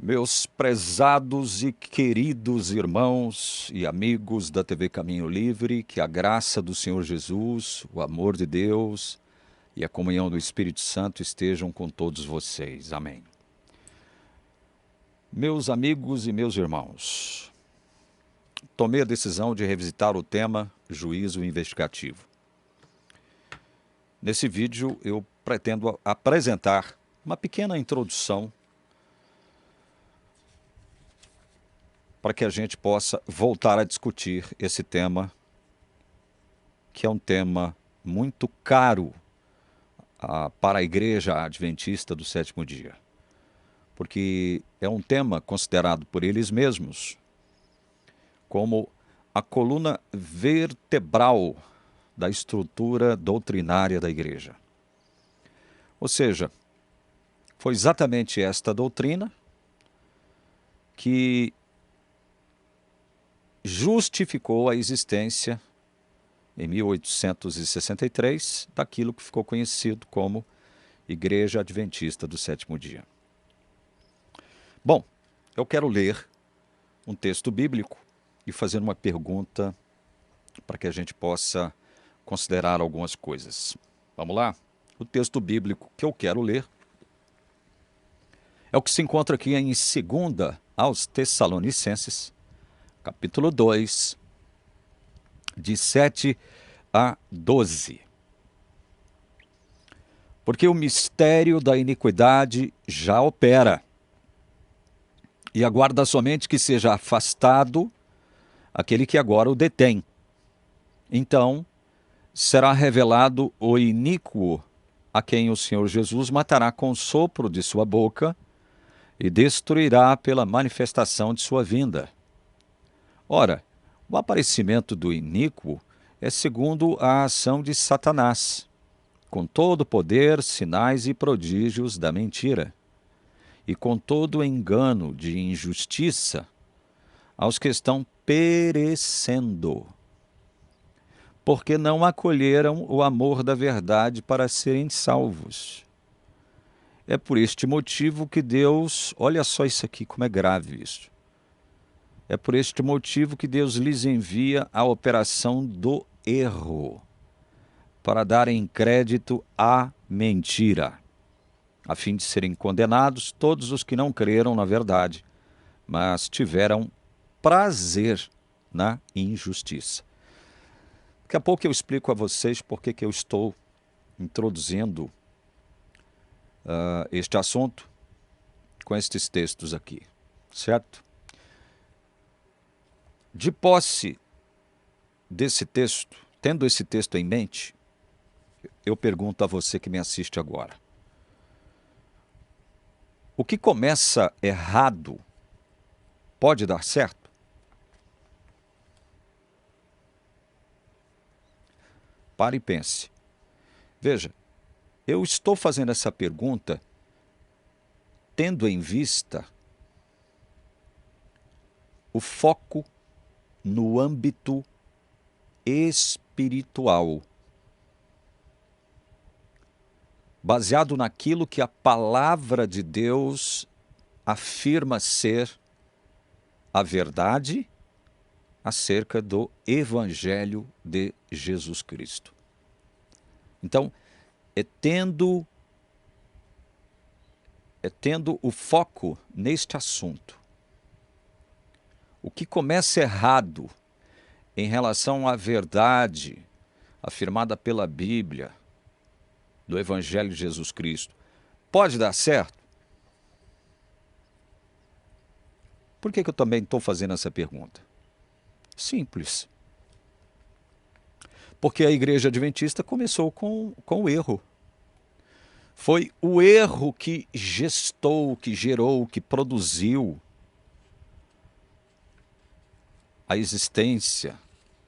Meus prezados e queridos irmãos e amigos da TV Caminho Livre, que a graça do Senhor Jesus, o amor de Deus e a comunhão do Espírito Santo estejam com todos vocês. Amém. Meus amigos e meus irmãos, tomei a decisão de revisitar o tema juízo investigativo. Nesse vídeo eu pretendo apresentar uma pequena introdução para que a gente possa voltar a discutir esse tema, que é um tema muito caro para a Igreja Adventista do Sétimo Dia, porque é um tema considerado por eles mesmos como a coluna vertebral da estrutura doutrinária da Igreja. Ou seja, foi exatamente esta doutrina que justificou a existência, em 1863, daquilo que ficou conhecido como Igreja Adventista do Sétimo Dia. Bom, eu quero ler um texto bíblico e fazer uma pergunta para que a gente possa considerar algumas coisas. Vamos lá? O texto bíblico que eu quero ler é o que se encontra aqui em 2 aos Tessalonicenses, capítulo 2, de 7 a 12. Porque o mistério da iniquidade já opera, e aguarda somente que seja afastado aquele que agora o detém. Então será revelado o iníquo, a quem o Senhor Jesus matará com o sopro de sua boca e destruirá pela manifestação de sua vinda. Ora, o aparecimento do iníquo é segundo a ação de Satanás, com todo o poder, sinais e prodígios da mentira, e com todo o engano de injustiça aos que estão perecendo, porque não acolheram o amor da verdade para serem salvos. É por este motivo que Deus, olha só isso aqui, como é grave isso. É por este motivo que Deus lhes envia a operação do erro, para darem crédito à mentira, a fim de serem condenados todos os que não creram na verdade, mas tiveram prazer na injustiça. Daqui a pouco eu explico a vocês por que eu estou introduzindo este assunto com estes textos aqui, certo? De posse desse texto, tendo esse texto em mente, eu pergunto a você que me assiste agora: o que começa errado pode dar certo? Pare e pense. Veja, eu estou fazendo essa pergunta tendo em vista o foco no âmbito espiritual, baseado naquilo que a palavra de Deus afirma ser a verdade acerca do Evangelho de Jesus Cristo. Então, é tendo o foco neste assunto. O que começa errado em relação à verdade afirmada pela Bíblia, do Evangelho de Jesus Cristo, pode dar certo? Por que eu também estou fazendo essa pergunta? Simples. Porque a Igreja Adventista começou com o erro. Foi o erro que gestou, que gerou, que produziu a existência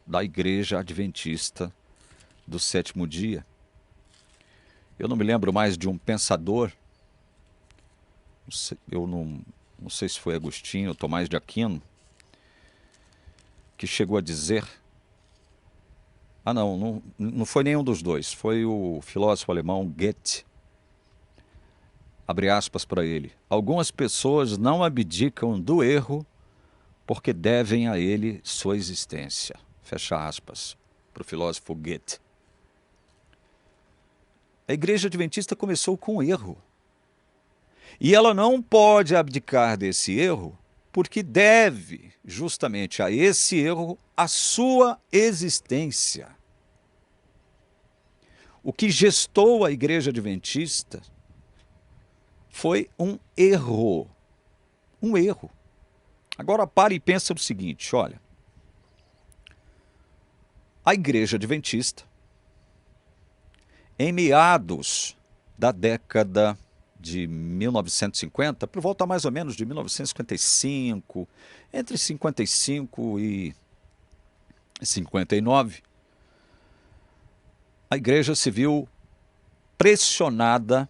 da Igreja Adventista do Sétimo Dia. Eu não me lembro mais de um pensador, eu não sei se foi Agostinho ou Tomás de Aquino, que chegou a dizer... não foi nenhum dos dois, foi o filósofo alemão Goethe, abre aspas para ele, algumas pessoas não abdicam do erro porque devem a ele sua existência. Fecha aspas, para o filósofo Goethe. A Igreja Adventista começou com erro. E ela não pode abdicar desse erro porque deve justamente a esse erro a sua existência. O que gestou a Igreja Adventista foi um erro. Um erro. Agora pare e pensa o seguinte, olha. A Igreja Adventista, em meados da década de 1950, por volta mais ou menos de 1955, entre 55 e 59, a igreja se viu pressionada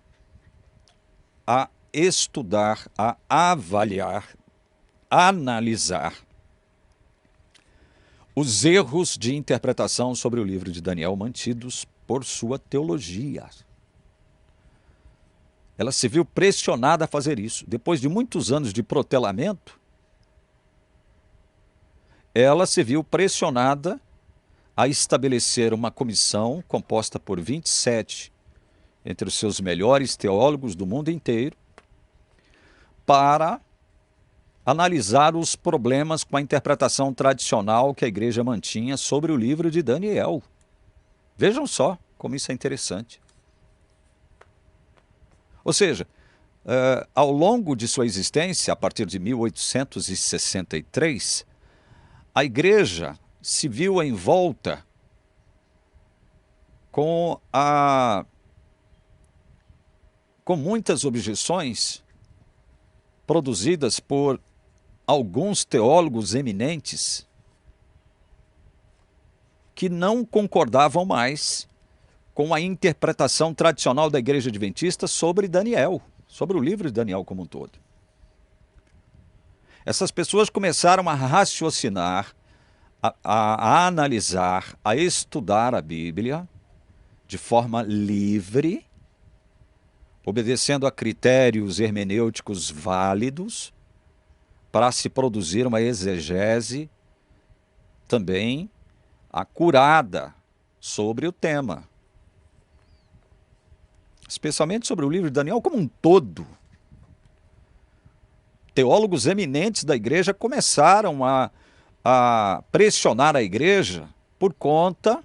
a estudar, a avaliar, a analisar os erros de interpretação sobre o livro de Daniel mantidos por sua teologia. Ela se viu pressionada a fazer isso. Depois de muitos anos de protelamento, ela se viu pressionada a estabelecer uma comissão composta por 27 entre os seus melhores teólogos do mundo inteiro para analisar os problemas com a interpretação tradicional que a igreja mantinha sobre o livro de Daniel. Vejam só como isso é interessante. Ou seja, ao longo de sua existência, a partir de 1863, a igreja se viu envolta com muitas objeções produzidas por alguns teólogos eminentes que não concordavam mais com a interpretação tradicional da Igreja Adventista sobre Daniel, sobre o livro de Daniel como um todo. Essas pessoas começaram a raciocinar, a analisar, a estudar a Bíblia de forma livre, obedecendo a critérios hermenêuticos válidos, para se produzir uma exegese também acurada sobre o tema. Especialmente sobre o livro de Daniel como um todo. Teólogos eminentes da igreja começaram a pressionar a igreja por conta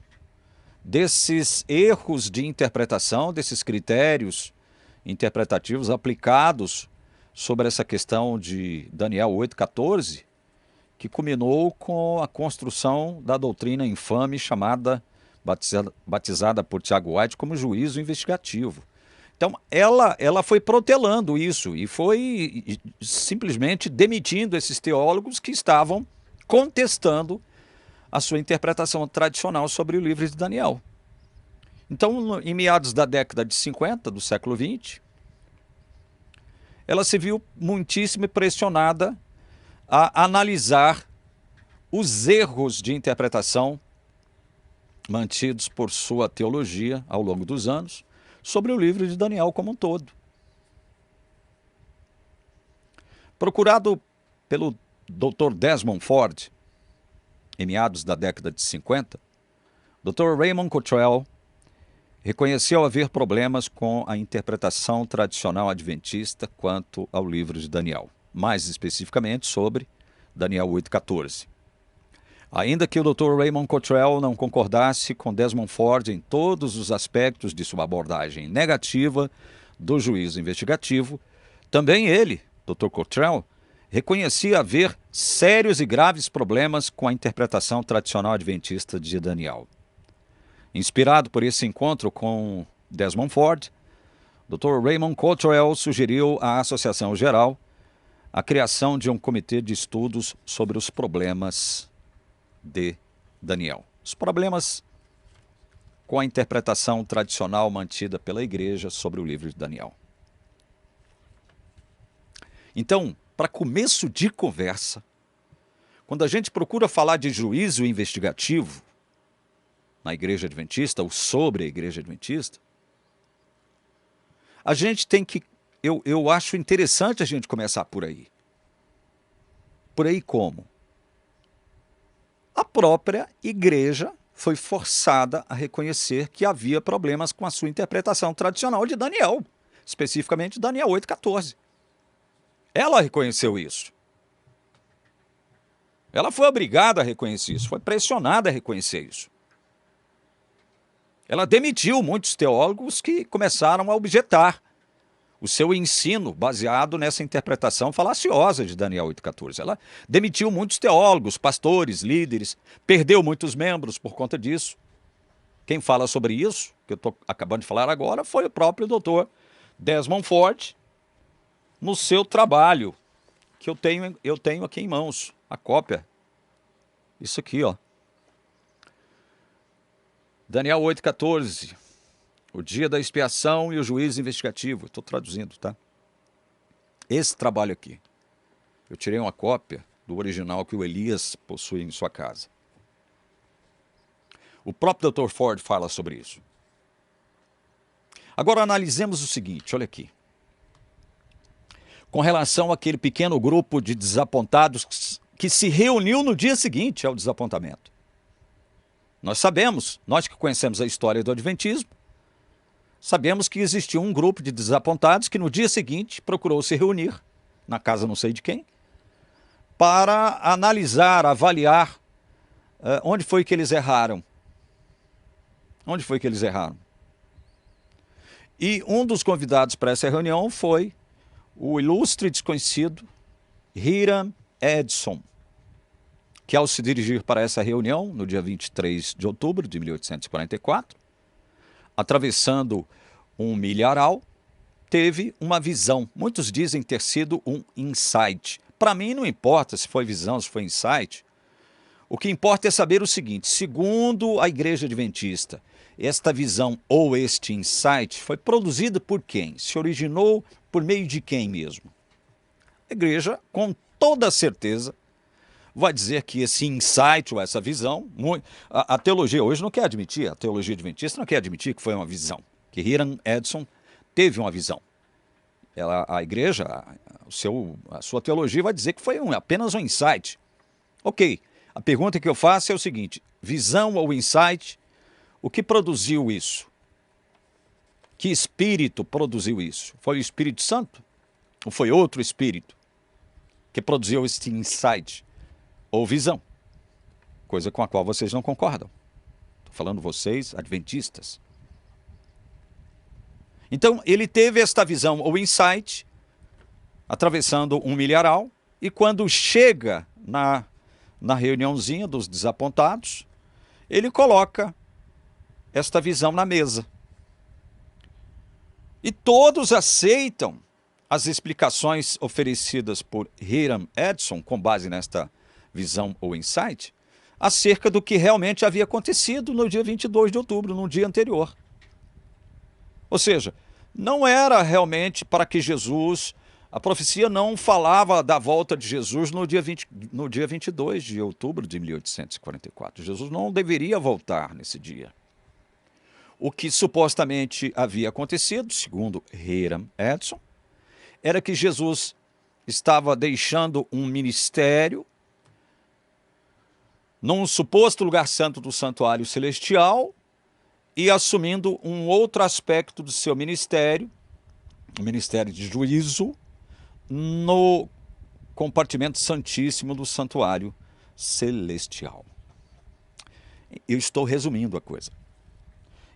desses erros de interpretação, desses critérios interpretativos aplicados sobre essa questão de Daniel 8,14, que culminou com a construção da doutrina infame chamada, batizada por Tiago White como juízo investigativo. Então, ela foi protelando isso e foi simplesmente demitindo esses teólogos que estavam contestando a sua interpretação tradicional sobre o livro de Daniel. Então, em meados da década de 50 do século XX, ela se viu muitíssimo pressionada a analisar os erros de interpretação mantidos por sua teologia ao longo dos anos sobre o livro de Daniel como um todo. Procurado pelo Dr. Desmond Ford, em meados da década de 50, Dr. Raymond Cottrell reconheceu haver problemas com a interpretação tradicional adventista quanto ao livro de Daniel, mais especificamente sobre Daniel 8,14. Ainda que o Dr. Raymond Cottrell não concordasse com Desmond Ford em todos os aspectos de sua abordagem negativa do juízo investigativo, também ele, Dr. Cottrell, reconhecia haver sérios e graves problemas com a interpretação tradicional adventista de Daniel. Inspirado por esse encontro com Desmond Ford, Dr. Raymond Cottrell sugeriu à Associação Geral a criação de um comitê de estudos sobre os problemas de Daniel. Os problemas com a interpretação tradicional mantida pela igreja sobre o livro de Daniel. Então, para começo de conversa, quando a gente procura falar de juízo investigativo na igreja adventista ou sobre a igreja adventista, a gente tem que eu acho interessante a gente começar por aí. Por aí como? A própria igreja foi forçada a reconhecer que havia problemas com a sua interpretação tradicional de Daniel, especificamente Daniel 8,14. Ela reconheceu isso. Ela foi obrigada a reconhecer isso, foi pressionada a reconhecer isso. Ela demitiu muitos teólogos que começaram a objetar o seu ensino baseado nessa interpretação falaciosa de Daniel 8,14. Ela demitiu muitos teólogos, pastores, líderes, perdeu muitos membros por conta disso. Quem fala sobre isso, que eu estou acabando de falar agora, foi o próprio doutor Desmond Ford, no seu trabalho, que eu tenho aqui em mãos, a cópia. Isso aqui, ó. Daniel 8,14. O dia da expiação e o juízo investigativo. Estou traduzindo, tá? Esse trabalho aqui. Eu tirei uma cópia do original que o Elias possui em sua casa. O próprio Dr. Ford fala sobre isso. Agora analisemos o seguinte, olha aqui. Com relação àquele pequeno grupo de desapontados que se reuniu no dia seguinte ao desapontamento. Nós sabemos, nós que conhecemos a história do Adventismo, sabemos que existiu um grupo de desapontados que no dia seguinte procurou se reunir, na casa não sei de quem, para analisar, avaliar onde foi que eles erraram. Onde foi que eles erraram? E um dos convidados para essa reunião foi o ilustre desconhecido Hiram Edson, que ao se dirigir para essa reunião, no dia 23 de outubro de 1844, atravessando um milharal, teve uma visão. Muitos dizem ter sido um insight. Para mim não importa se foi visão, se foi insight. O que importa é saber o seguinte, segundo a Igreja Adventista, esta visão ou este insight foi produzido por quem? Se originou por meio de quem mesmo? A Igreja, com toda certeza, vai dizer que esse insight ou essa visão, a teologia hoje não quer admitir, a teologia adventista não quer admitir que foi uma visão, que Hiram Edson teve uma visão. A igreja, a sua teologia vai dizer que foi apenas um insight. Ok, a pergunta que eu faço é o seguinte, visão ou insight, o que produziu isso? Que espírito produziu isso? Foi o Espírito Santo? Ou foi outro espírito que produziu este insight? Ou visão, coisa com a qual vocês não concordam. Estou falando vocês, adventistas. Então, ele teve esta visão, ou insight, atravessando um milharal, e quando chega na reuniãozinha dos desapontados, ele coloca esta visão na mesa. E todos aceitam as explicações oferecidas por Hiram Edson, com base nesta visão ou insight, acerca do que realmente havia acontecido no dia 22 de outubro, no dia anterior. Ou seja, não era realmente para que Jesus, a profecia não falava da volta de Jesus no dia 22 de outubro de 1844. Jesus não deveria voltar nesse dia. O que supostamente havia acontecido, segundo Hiram Edson, era que Jesus estava deixando um ministério num suposto lugar santo do santuário celestial e assumindo um outro aspecto do seu ministério, o ministério de juízo, no compartimento santíssimo do santuário celestial. Eu estou resumindo a coisa.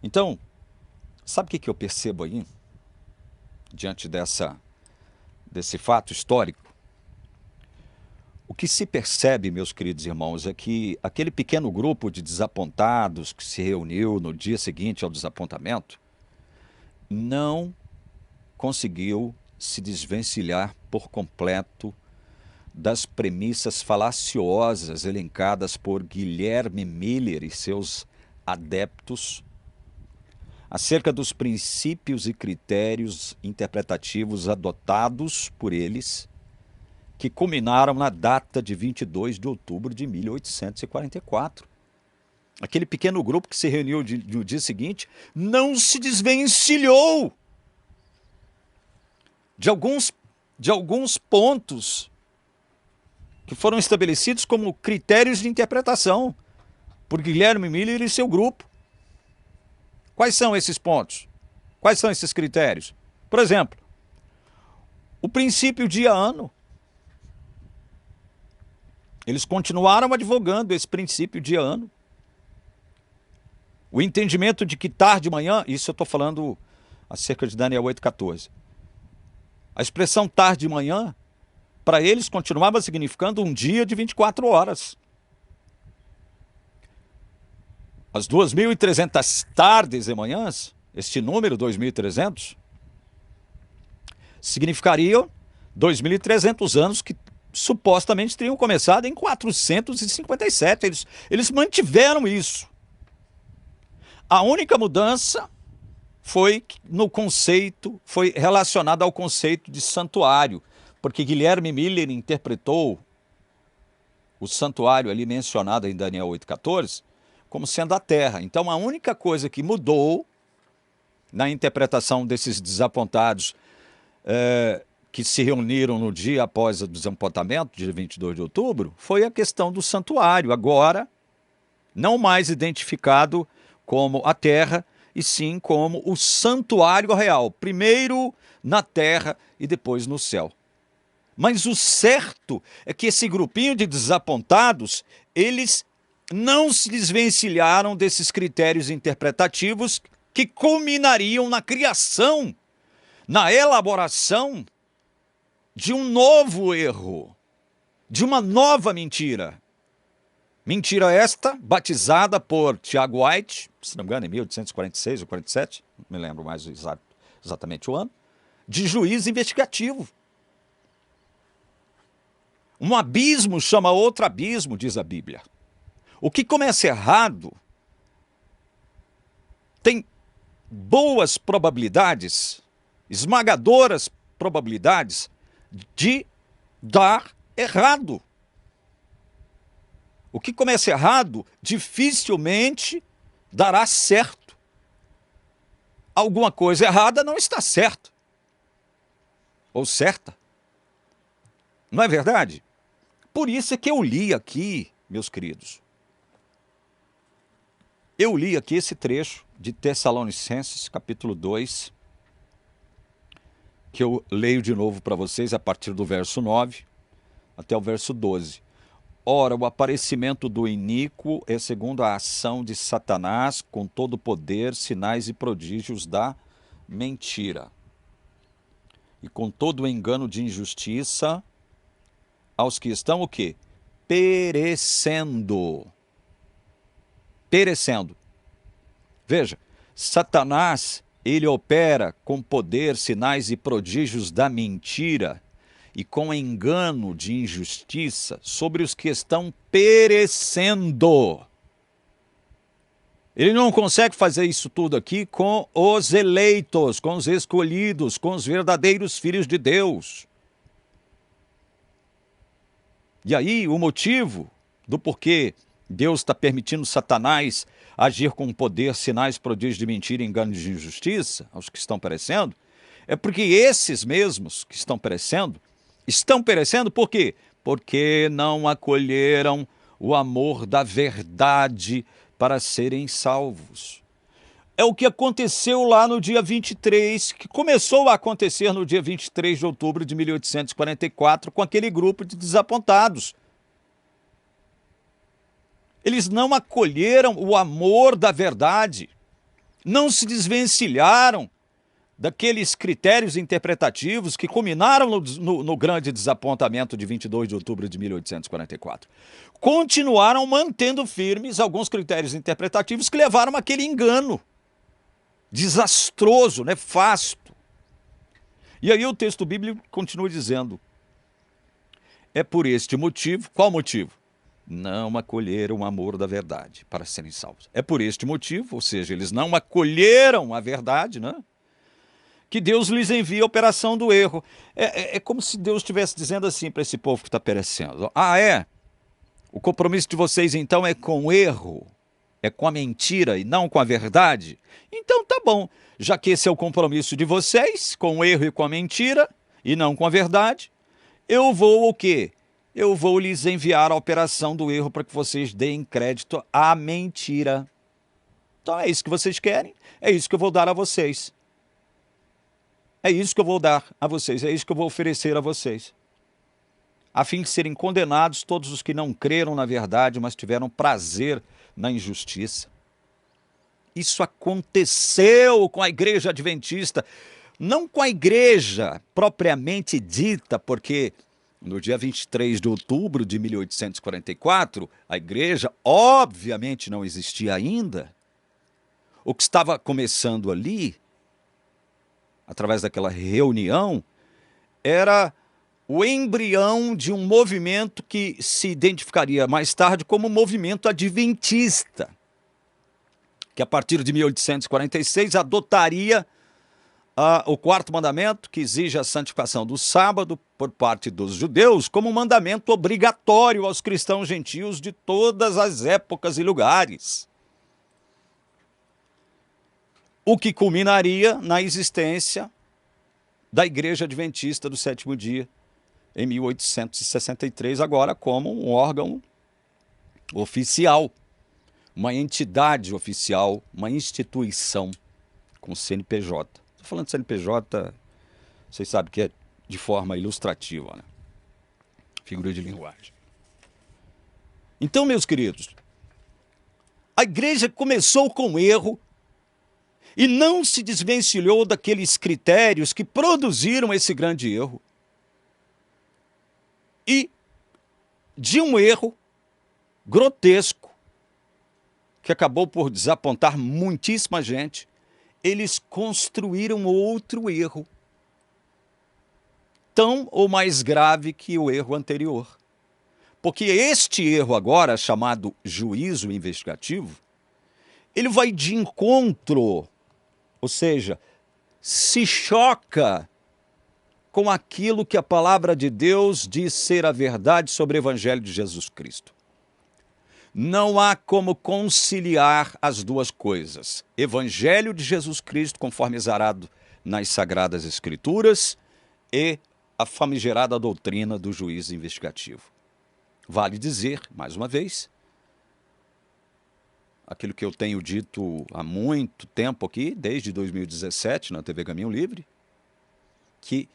Então, sabe o que eu percebo aí, diante desse fato histórico? O que se percebe, meus queridos irmãos, é que aquele pequeno grupo de desapontados que se reuniu no dia seguinte ao desapontamento não conseguiu se desvencilhar por completo das premissas falaciosas elencadas por Guilherme Miller e seus adeptos acerca dos princípios e critérios interpretativos adotados por eles, que culminaram na data de 22 de outubro de 1844. Aquele pequeno grupo que se reuniu no dia seguinte não se desvencilhou de alguns pontos que foram estabelecidos como critérios de interpretação por Guilherme Miller e seu grupo. Quais são esses pontos? Quais são esses critérios? Por exemplo, o princípio dia-ano. Eles continuaram advogando esse princípio dia-ano. O entendimento de que tarde de manhã, isso eu estou falando acerca de Daniel 8,14. A expressão tarde de manhã, para eles, continuava significando um dia de 24 horas. As 2.300 tardes e manhãs, este número 2.300, significariam 2.300 anos que supostamente teriam começado em 457. Eles mantiveram isso. A única mudança foi no conceito, foi relacionada ao conceito de santuário, porque Guilherme Miller interpretou o santuário ali mencionado em Daniel 8,14 como sendo a terra. Então a única coisa que mudou na interpretação desses desapontados que se reuniram no dia após o desapontamento, dia 22 de outubro, foi a questão do santuário, agora não mais identificado como a terra, e sim como o santuário real, primeiro na terra e depois no céu. Mas o certo é que esse grupinho de desapontados, eles não se desvencilharam desses critérios interpretativos que culminariam na criação, na elaboração de um novo erro, de uma nova mentira. Mentira esta, batizada por Tiago White, se não me engano, em 1846 ou 47, não me lembro mais exatamente o ano, de juiz investigativo. Um abismo chama outro abismo, diz a Bíblia. O que começa errado tem boas probabilidades, esmagadoras probabilidades de dar errado. O que começa errado dificilmente dará certo. Alguma coisa errada não está certa. Ou certa. Não é verdade? Por isso é que eu li aqui, meus queridos. Eu li aqui esse trecho de Tessalonicenses, capítulo 2, que eu leio de novo para vocês a partir do verso 9 até o verso 12. Ora, o aparecimento do iníquo é segundo a ação de Satanás, com todo o poder, sinais e prodígios da mentira. E com todo o engano de injustiça, aos que estão o quê? Perecendo. Perecendo. Veja, Satanás, ele opera com poder, sinais e prodígios da mentira e com engano de injustiça sobre os que estão perecendo. Ele não consegue fazer isso tudo aqui com os eleitos, com os escolhidos, com os verdadeiros filhos de Deus. E aí o motivo do porquê Deus está permitindo Satanás agir com poder, sinais, prodígios de mentira e engano de injustiça aos que estão perecendo, é porque esses mesmos que estão perecendo por quê? Porque não acolheram o amor da verdade para serem salvos. É o que aconteceu lá no dia 23, que começou a acontecer no dia 23 de outubro de 1844, com aquele grupo de desapontados. Eles não acolheram o amor da verdade, não se desvencilharam daqueles critérios interpretativos que culminaram no grande desapontamento de 22 de outubro de 1844. Continuaram mantendo firmes alguns critérios interpretativos que levaram àquele engano desastroso, nefasto. E aí o texto bíblico continua dizendo, é por este motivo, qual motivo? Não acolheram o amor da verdade para serem salvos. É por este motivo, ou seja, eles não acolheram a verdade, né? Que Deus lhes envia a operação do erro. É como se Deus estivesse dizendo assim para esse povo que está perecendo. O compromisso de vocês então é com o erro, é com a mentira e não com a verdade? Então tá bom, já que esse é o compromisso de vocês, com o erro e com a mentira, e não com a verdade, eu vou o quê? Eu vou lhes enviar a operação do erro para que vocês deem crédito à mentira. Então é isso que vocês querem, é isso que eu vou dar a vocês. É isso que eu vou dar a vocês, é isso que eu vou oferecer a vocês. A fim de serem condenados todos os que não creram na verdade, mas tiveram prazer na injustiça. Isso aconteceu com a igreja adventista, não com a igreja propriamente dita, porque no dia 23 de outubro de 1844, a igreja obviamente não existia ainda. O que estava começando ali, através daquela reunião, era o embrião de um movimento que se identificaria mais tarde como movimento adventista, que a partir de 1846 adotaria o quarto mandamento, que exige a santificação do sábado por parte dos judeus, como um mandamento obrigatório aos cristãos gentios de todas as épocas e lugares. O que culminaria na existência da Igreja Adventista do Sétimo Dia, em 1863, agora como um órgão oficial, uma entidade oficial, uma instituição com CNPJ. Estou falando de CNPJ, vocês sabem que é de forma ilustrativa, né? Figura de linguagem. Então, meus queridos, a igreja começou com erro e não se desvencilhou daqueles critérios que produziram esse grande erro. E de um erro grotesco, que acabou por desapontar muitíssima gente, eles construíram outro erro, tão ou mais grave que o erro anterior. Porque este erro agora, chamado juízo investigativo, ele vai de encontro, ou seja, se choca com aquilo que a palavra de Deus diz ser a verdade sobre o Evangelho de Jesus Cristo. Não há como conciliar as duas coisas. Evangelho de Jesus Cristo, conforme exarado nas Sagradas Escrituras, e a famigerada doutrina do juízo investigativo. Vale dizer, mais uma vez, aquilo que eu tenho dito há muito tempo aqui, desde 2017, na TV Caminho Livre, que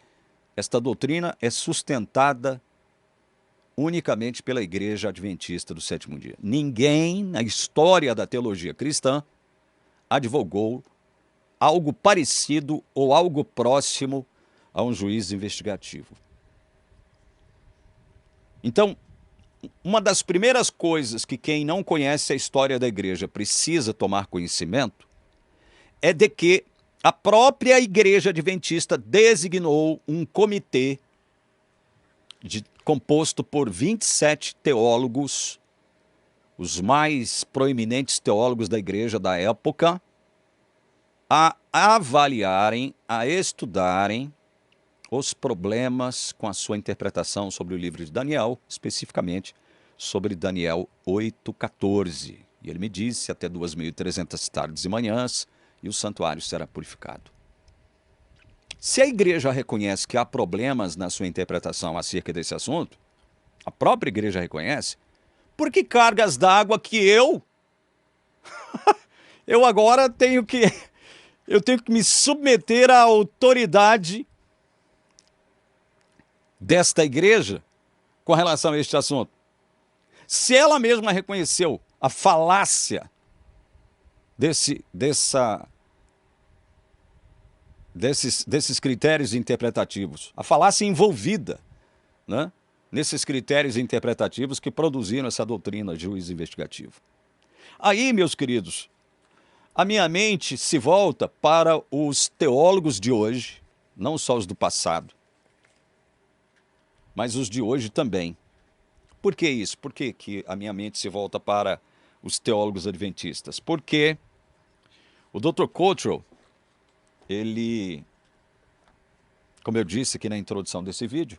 esta doutrina é sustentada unicamente pela Igreja Adventista do Sétimo Dia. Ninguém na história da teologia cristã advogou algo parecido ou algo próximo a um juízo investigativo. Então, uma das primeiras coisas que quem não conhece a história da igreja precisa tomar conhecimento é de que a própria Igreja Adventista designou um comitê composto por 27 teólogos, os mais proeminentes teólogos da igreja da época, a avaliarem, a estudarem os problemas com a sua interpretação sobre o livro de Daniel, especificamente sobre Daniel 8,14. E ele me disse, até 2.300 tardes e manhãs, e o santuário será purificado. Se a igreja reconhece que há problemas na sua interpretação acerca desse assunto, a própria igreja reconhece, por que cargas d'água que eu agora tenho que me submeter à autoridade desta igreja com relação a este assunto? Se ela mesma reconheceu a falácia desses critérios interpretativos, a falácia envolvida, né, nesses critérios interpretativos que produziram essa doutrina de juízo investigativo. Aí, meus queridos, a minha mente se volta para os teólogos de hoje, não só os do passado, mas os de hoje também. Por que isso? Por que a minha mente se volta para os teólogos adventistas? Porque o Dr. Cottrell, ele, como eu disse aqui na introdução desse vídeo,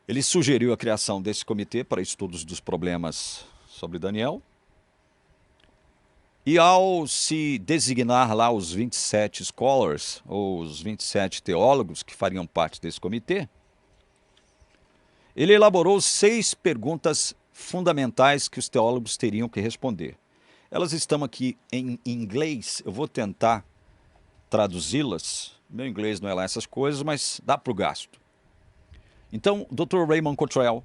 ele sugeriu a criação desse comitê para estudos dos problemas sobre Daniel. E ao se designar lá os 27 scholars, ou os 27 teólogos que fariam parte desse comitê, ele elaborou 6 perguntas fundamentais que os teólogos teriam que responder. Elas estão aqui em inglês, eu vou tentar traduzi-las. Meu inglês não é lá essas coisas, mas dá para o gasto. Então, o Dr. Raymond Cottrell,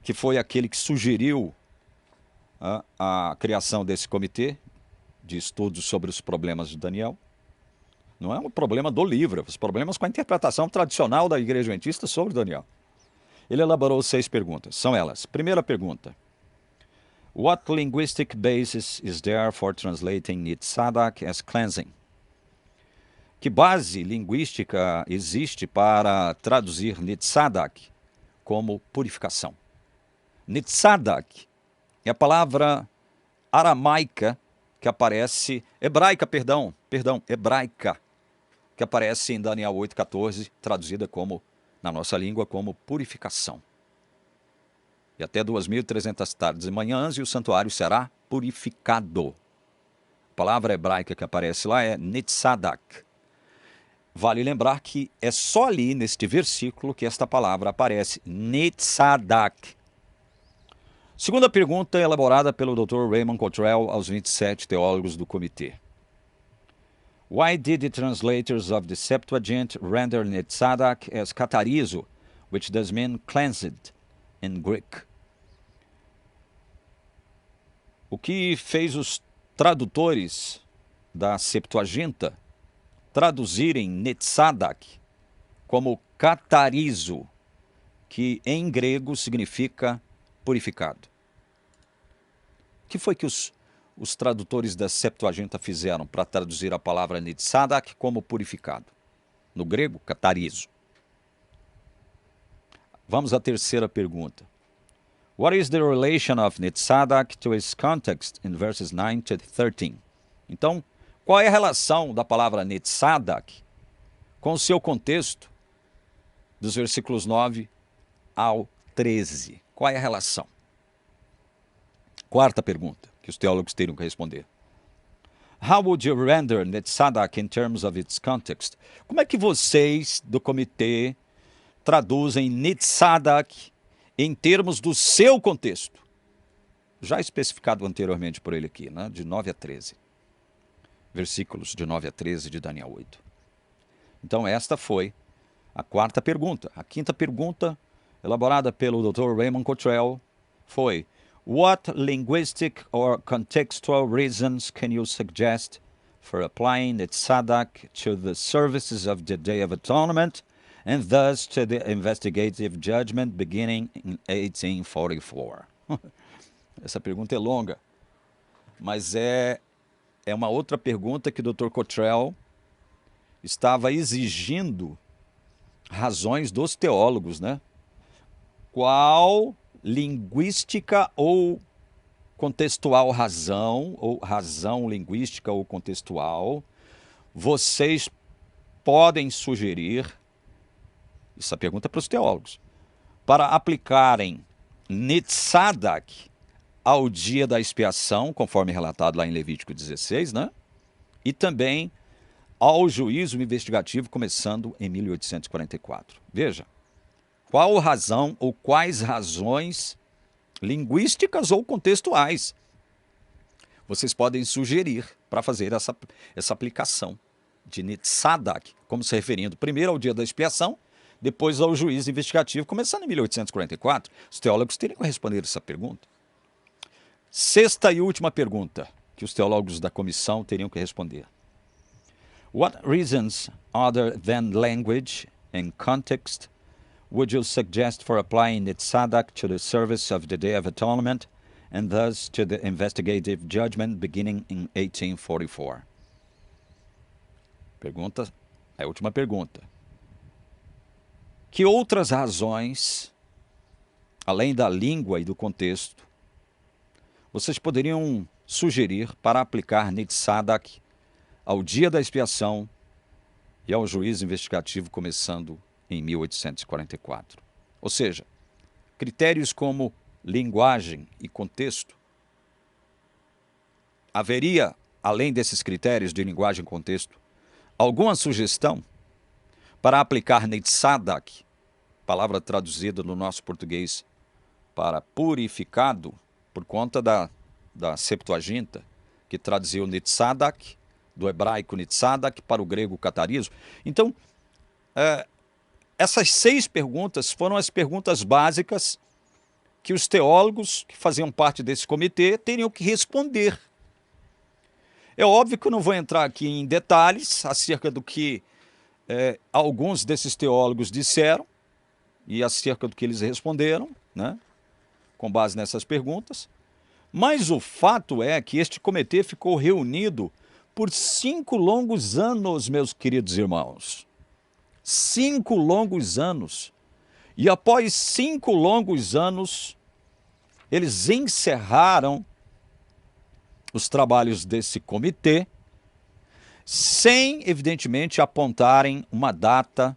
que foi aquele que sugeriu a criação desse comitê de estudos sobre os problemas de Daniel, não é um problema do livro, os problemas com a interpretação tradicional da Igreja Adventista sobre Daniel. Ele elaborou 6 perguntas. São elas. Primeira pergunta: What linguistic basis is there for translating Nitsadak as cleansing? Que base linguística existe para traduzir Nitsadak como purificação? Nitsadak é a palavra aramaica que aparece, hebraica, hebraica, que aparece em Daniel 8,14, traduzida como, na nossa língua, como purificação. E até 2.300 tardes e manhãs e o santuário será purificado. A palavra hebraica que aparece lá é Nitsadak. Vale lembrar que é só ali, neste versículo, que esta palavra aparece, Nitsadak. Segunda pergunta elaborada pelo Dr. Raymond Cottrell aos 27 teólogos do comitê. Why did the translators of the Septuagint render Nitsadak as katarizo, which does mean cleansed in Greek? O que fez os tradutores da Septuaginta traduzirem Nitsadak como katarizo, que em grego significa purificado? O que foi que os tradutores da Septuaginta fizeram para traduzir a palavra Nitsadak como purificado? No grego, katarizo. Vamos à terceira pergunta. What is the relation of Nitsadak to its context in verses 9 to 13? Então, qual é a relação da palavra Nitsadak com o seu contexto dos versículos 9 ao 13? Qual é a relação? Quarta pergunta que os teólogos teriam que responder. How would you render Nitsadak in terms of its context? Como é que vocês do comitê traduzem Nitsadak em termos do seu contexto? Já especificado anteriormente por ele aqui, né? De 9 a 13. Versículos de 9 a 13 de Daniel 8. Então esta foi a quarta pergunta. A quinta pergunta, elaborada pelo Dr. Raymond Cottrell, foi: What linguistic or contextual reasons can you suggest for applying Nitsadak to the services of the Day of Atonement and thus to the investigative judgment beginning in 1844? Essa pergunta é longa, mas é uma outra pergunta que o Dr. Cottrell estava exigindo razões dos teólogos, né? Qual linguística ou contextual razão, ou razão linguística ou contextual, vocês podem sugerir, essa pergunta é para os teólogos, para aplicarem Nitsadak ao dia da expiação, conforme relatado lá em Levítico 16, né? E também ao juízo investigativo começando em 1844. Veja, qual razão ou quais razões linguísticas ou contextuais vocês podem sugerir para fazer essa aplicação de Nitsadak, como se referindo primeiro ao dia da expiação, depois ao juízo investigativo, começando em 1844. Os teólogos teriam que responder essa pergunta. Sexta e última pergunta que os teólogos da comissão teriam que responder. What reasons other than language and context would you suggest for applying Nitsadak to the service of the Day of Atonement and thus to the investigative judgment beginning in 1844? Pergunta, a última pergunta. Que outras razões, além da língua e do contexto, vocês poderiam sugerir para aplicar Nitsadak ao dia da expiação e ao juízo investigativo começando em 1844? Ou seja, critérios como linguagem e contexto haveria, além desses critérios de linguagem e contexto, alguma sugestão para aplicar Netzadak, palavra traduzida no nosso português para purificado, por conta da Septuaginta, que traduziu Netzadak, do hebraico Netzadak, para o grego catarismo. Então, essas 6 perguntas foram as perguntas básicas que os teólogos que faziam parte desse comitê teriam que responder. É óbvio que eu não vou entrar aqui em detalhes acerca do que alguns desses teólogos disseram e acerca do que eles responderam, né, com base nessas perguntas, mas o fato é que este comitê ficou reunido por 5 longos anos, meus queridos irmãos. 5 longos anos. E após 5 longos anos, eles encerraram os trabalhos desse comitê, sem, evidentemente, apontarem uma data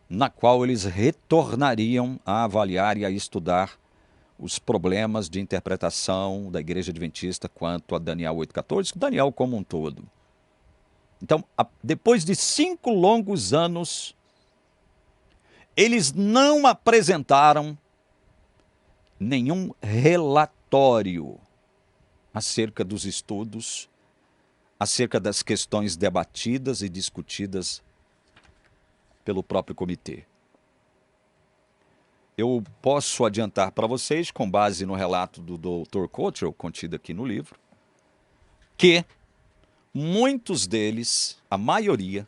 na qual eles retornariam a avaliar e a estudar os problemas de interpretação da Igreja Adventista quanto a Daniel 8,14, Daniel como um todo. Então, depois de 5 longos anos, eles não apresentaram nenhum relatório acerca dos estudos, acerca das questões debatidas e discutidas pelo próprio comitê. Eu posso adiantar para vocês, com base no relato do Dr. Cottrell, contido aqui no livro, que muitos deles, a maioria,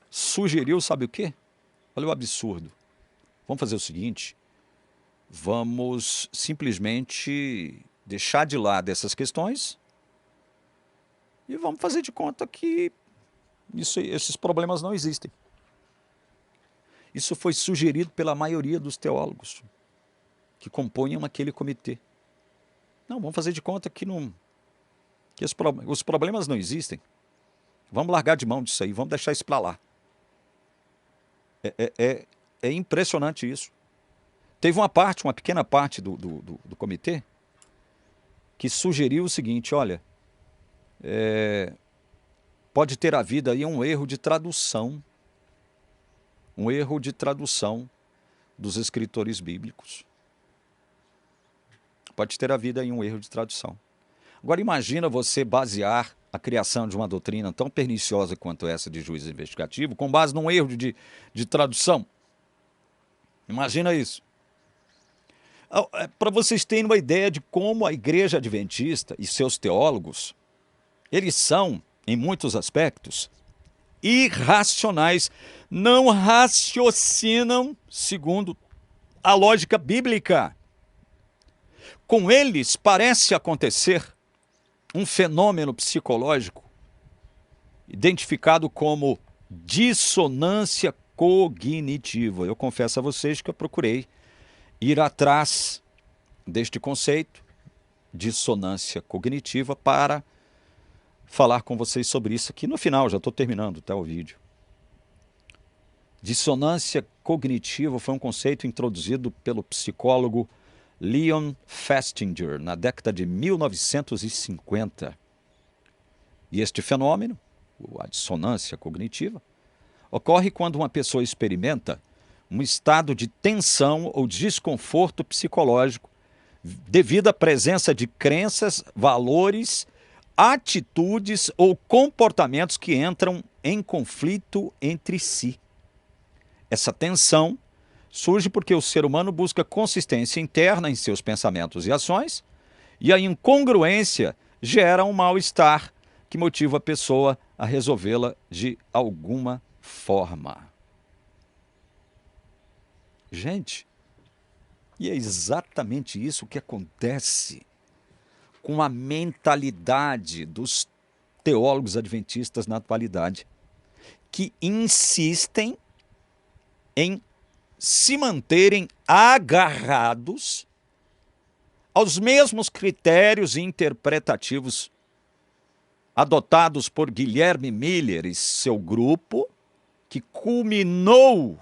sugeriu, sabe o quê? Olha o absurdo. Vamos fazer o seguinte, vamos simplesmente deixar de lado essas questões e vamos fazer de conta que esses problemas não existem. Isso foi sugerido pela maioria dos teólogos que compunham aquele comitê. Não, vamos fazer de conta que os problemas não existem. Vamos largar de mão disso aí, vamos deixar isso para lá. É impressionante isso. Teve uma pequena parte do comitê que sugeriu o seguinte, olha, pode ter havido aí um erro de tradução, dos escritores bíblicos. Pode ter havido aí um erro de tradução. Agora imagina você basear a criação de uma doutrina tão perniciosa quanto essa de juiz investigativo com base num erro de tradução. Imagina isso. Para vocês terem uma ideia de como a Igreja Adventista e seus teólogos, eles são, em muitos aspectos, irracionais, não raciocinam segundo a lógica bíblica. Com eles parece acontecer um fenômeno psicológico identificado como dissonância cognitiva. Eu confesso a vocês que eu procurei ir atrás deste conceito, dissonância cognitiva, para falar com vocês sobre isso aqui no final, já estou terminando o vídeo. Dissonância cognitiva foi um conceito introduzido pelo psicólogo Leon Festinger na década de 1950. E este fenômeno, a dissonância cognitiva, ocorre quando uma pessoa experimenta um estado de tensão ou desconforto psicológico devido à presença de crenças, valores, atitudes ou comportamentos que entram em conflito entre si. Essa tensão surge porque o ser humano busca consistência interna em seus pensamentos e ações, e a incongruência gera um mal-estar que motiva a pessoa a resolvê-la de alguma forma. Gente, e é exatamente isso que acontece com a mentalidade dos teólogos adventistas na atualidade, que insistem em se manterem agarrados aos mesmos critérios interpretativos adotados por Guilherme Miller e seu grupo, que culminou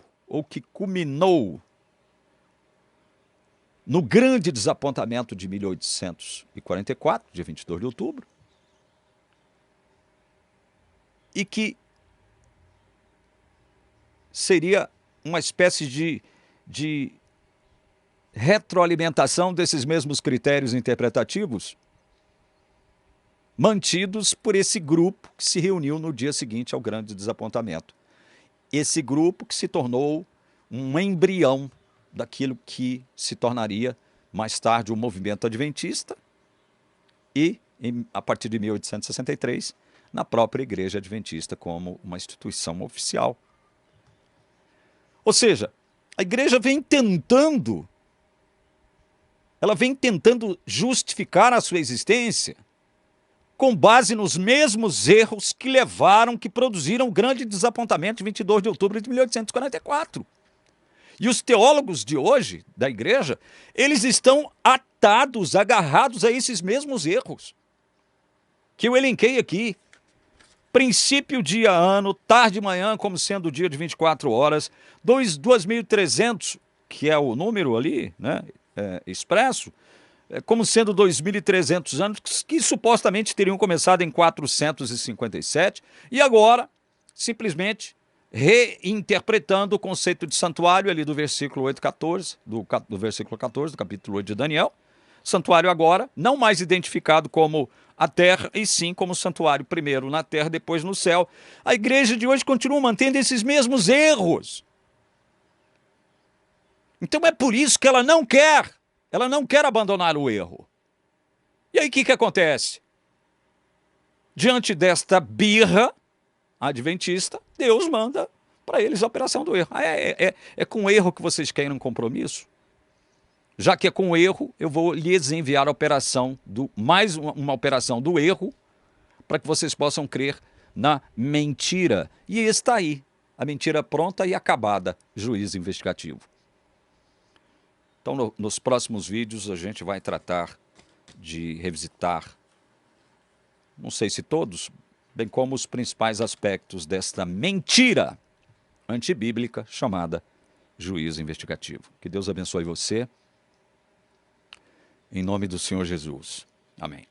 no grande desapontamento de 1844, dia 22 de outubro, e que seria uma espécie de retroalimentação desses mesmos critérios interpretativos mantidos por esse grupo que se reuniu no dia seguinte ao grande desapontamento. Esse grupo que se tornou um embrião daquilo que se tornaria mais tarde o movimento adventista e, a partir de 1863, na própria Igreja Adventista como uma instituição oficial. Ou seja, a Igreja vem tentando justificar a sua existência com base nos mesmos erros que produziram o grande desapontamento de 22 de outubro de 1844. E os teólogos de hoje, da igreja, eles estão atados, agarrados a esses mesmos erros que eu elenquei aqui. Princípio, dia, ano, tarde e manhã, como sendo o dia de 24 horas, 2.300, que é o número ali, né, expresso, como sendo 2.300 anos, que supostamente teriam começado em 457, e agora, simplesmente, reinterpretando o conceito de santuário ali do versículo 8:14, do versículo 14, do capítulo 8 de Daniel. Santuário agora, não mais identificado como a terra, e sim como santuário primeiro na terra, depois no céu. A igreja de hoje continua mantendo esses mesmos erros. Então é por isso que ela não quer abandonar o erro. E aí o que acontece? Diante desta birra adventista, Deus manda para eles a operação do erro. É com o erro que vocês querem um compromisso? Já que é com o erro, eu vou lhes enviar a operação mais uma operação do erro, para que vocês possam crer na mentira. E está aí, a mentira pronta e acabada, juízo investigativo. Então, nos próximos vídeos, a gente vai tratar de revisitar, não sei se todos, bem como os principais aspectos desta mentira antibíblica chamada juízo investigativo. Que Deus abençoe você, em nome do Senhor Jesus. Amém.